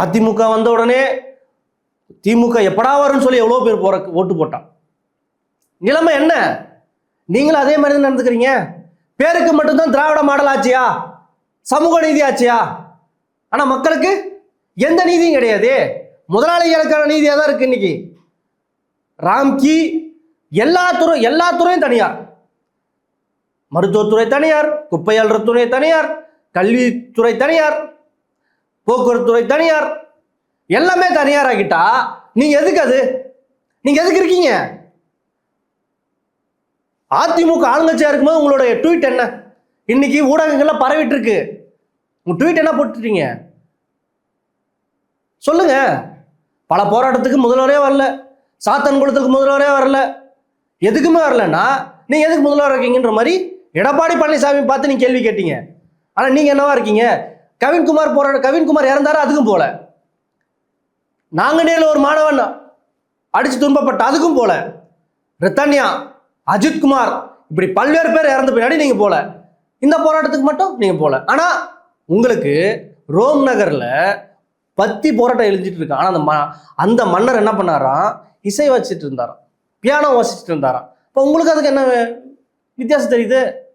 அதிமுக வந்த உடனே திமுக எப்படா வரும்னு சொல்லி எவ்வளோ பேர் ஓட்டு போட்டான். நிலைமை என்ன? நீங்களும் அதே மாதிரி தான் நடந்துக்கிறீங்க. பேருக்கு மட்டும்தான் திராவிட மாடல் ஆச்சியா, சமூக நீதி ஆச்சியா, ஆனா மக்களுக்கு எந்த நீதியும் கிடையாது. முதலாளிகளுக்கான நீதியா தான் இருக்கு. இன்னைக்கு ராம்கி எல்லா துறையும் தனியார், மருத்துவத்துறை தனியார், குப்பை அள்ளுறத்துறை தனியார், கல்வித்துறை தனியார், போக்குவரத்து துறை தனியார், எல்லாமே தனியார் ஆகிட்டா நீங்க எதுக்கு இருக்கீங்க? அதிமுக ஆளுங்கட்சியா இருக்கும்போது உங்களுடைய ட்வீட் என்ன? இன்னைக்கு ஊடகங்கள்ல பரவிட்டு இருக்கு. உங்க ட்வீட் என்ன போட்டுட்டீங்க சொல்லுங்க. பல போராட்டத்துக்கு முதல்வரே வரல, சாத்தன்குளத்துக்கு முதல்வரே வரல, எதுக்குமே வரலன்னா நீங்க எதுக்கு முதல்வர் இருக்கீங்கன்ற மாதிரி எடப்பாடி பழனிசாமி பார்த்து நீங்க கேள்வி கேட்டீங்க. ஆனா நீங்க என்னவா இருக்கீங்க? கவின்குமார் இறந்தாரு, அதுக்கும் போல. நாங்குநேரில் ஒரு மாணவன் அடிச்சு துன்பப்பட்ட, அதுக்கும் போல. ரித்தன்யா, அஜித்குமார், இப்படி பல்வேறு பேர் இறந்த பின்னாடி நீங்க போல. இந்த போராட்டத்துக்கு மட்டும் நீங்க போல. ஆனா உங்களுக்கு ரோம் நகர்ல பத்தி போராட்டம் எழுதிட்டு இருக்கு. ஆனா அந்த மன்னர் என்ன பண்ணாராம்? இசை வச்சுட்டு இருந்தாராம், பியானோ வாசிச்சுட்டு இருந்தாராம். இப்போ உங்களுக்கு அதுக்கு என்ன வித்தியாசம் தெரியுது?